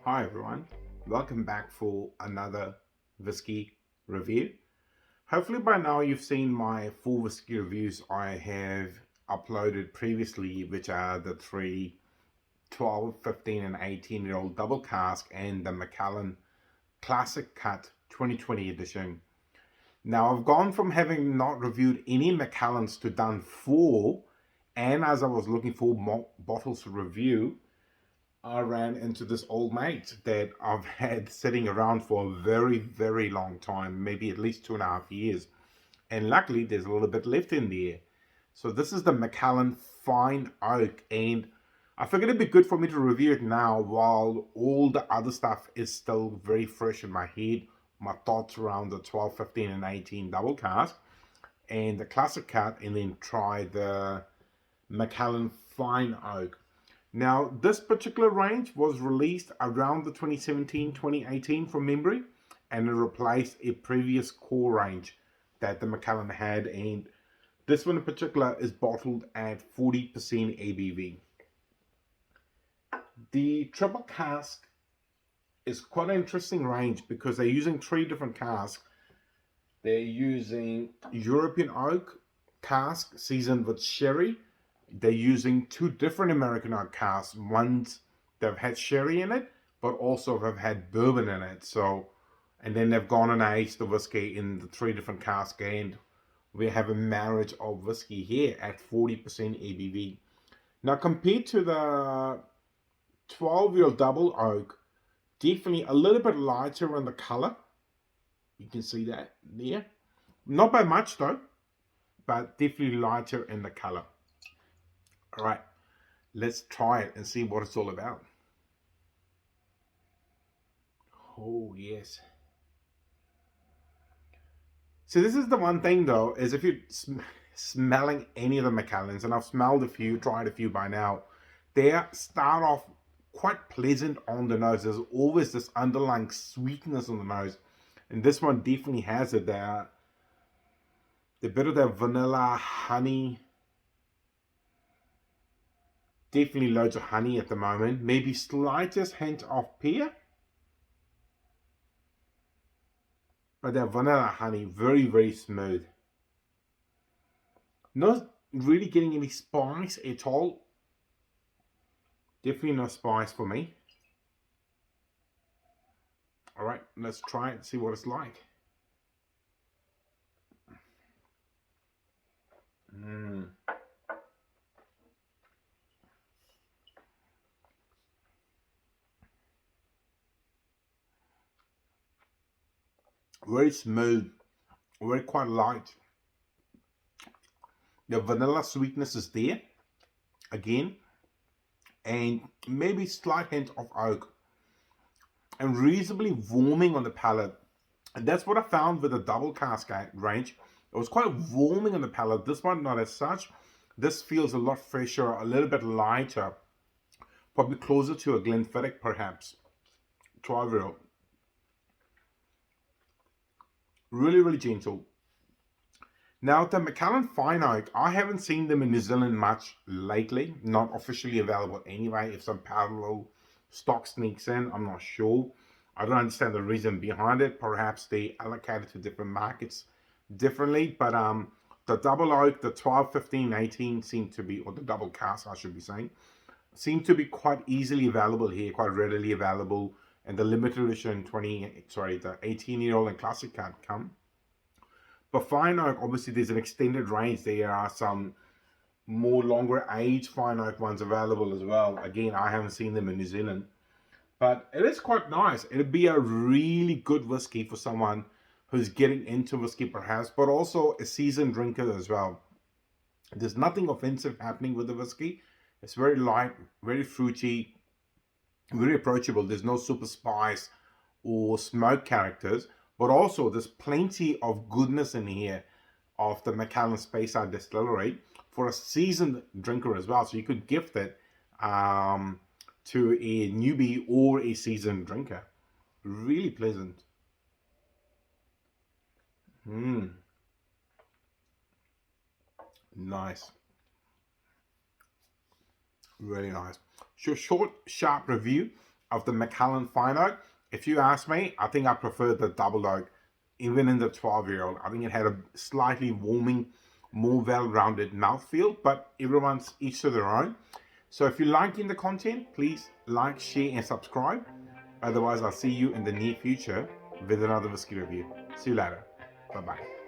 Hi everyone, welcome back for another whiskey review. Hopefully by now you've seen my full whiskey reviews I have uploaded previously, which are the three 12, 15 and 18-year-old double cask and the Macallan Classic Cut 2020 edition. Now I've gone from having not reviewed any Macallans to done 4, and as I was looking for more bottles to review, I ran into this old mate that I've had sitting around for a very, very long time, maybe at least 2.5 years. And luckily, there's a little bit left in there. So this is the Macallan Fine Oak, and I figured it'd be good for me to review it now while all the other stuff is still very fresh in my head. My thoughts around the 12, 15, and 18 double cask and the classic cut, and then try the Macallan Fine Oak. Now, this particular range was released around the 2017-2018 from memory, and it replaced a previous core range that the Macallan had, and this one in particular is bottled at 40% ABV. The triple cask is quite an interesting range because they're using 3 different casks. They're using European oak cask seasoned with sherry. They're using 2 different American oak casks. Ones that have had sherry in it, but also have had bourbon in it. So, and then they've gone and aged the whiskey in the 3 different casks, and we have a marriage of whiskey here at 40% ABV. Now, compared to the 12-year double oak, definitely a little bit lighter in the color. You can see that there. Not by much though, but definitely lighter in the color. All right, let's try it and see what it's all about. Oh, yes. So this is the one thing though, is if you're smelling any of the Macallans, and I've smelled a few, tried a few by now, they start off quite pleasant on the nose. There's always this underlying sweetness on the nose, and this one definitely has it there. The bit of that vanilla, honey, definitely loads of honey at the moment. Maybe slightest hint of pear. But that vanilla honey, very, very smooth. Not really getting any spice at all. Definitely no spice for me. All right, let's try it and see what it's like. Very smooth, very quite light. The vanilla sweetness is there again, and maybe slight hint of oak, and reasonably warming on the palate. And that's what I found with the double cask range. It was quite warming on the palate. This one not as such. This feels a lot fresher, a little bit lighter, probably closer to a Glenfiddich perhaps. 12-year-old. Really, really gentle. Now, the Macallan Fine Oak, I haven't seen them in New Zealand much lately. Not officially available anyway. If some parallel stock sneaks in, I'm not sure. I don't understand the reason behind it. Perhaps they allocated to different markets differently. But the double oak, the 12, 15, 18 seem to be, or the double cask, I should be saying, seem to be quite easily available here, quite readily available. And the limited edition the 18-year-old and classic can't come. But fine oak, obviously, there's an extended range. There are some more longer age fine oak ones available as well. Again, I haven't seen them in New Zealand. But it is quite nice. It'd be a really good whiskey for someone who's getting into whiskey perhaps, but also a seasoned drinker as well. There's nothing offensive happening with the whiskey. It's very light, very fruity, very approachable. There's no super spice or smoke characters, but also there's plenty of goodness in here of the Macallan Space Out Distillery for a seasoned drinker as well. So you could gift it to a newbie or a seasoned drinker. Really pleasant. Nice. Really nice. So short, sharp review. of the Macallan Fine Oak. If you ask me, I think I prefer the double oak, even in the 12-year-old. I think it had a slightly warming, more well-rounded mouthfeel, but everyone's each to their own. So if you're liking the content, please like, share, and subscribe. Otherwise, I'll see you in the near future with another whiskey review. See you later. Bye-bye.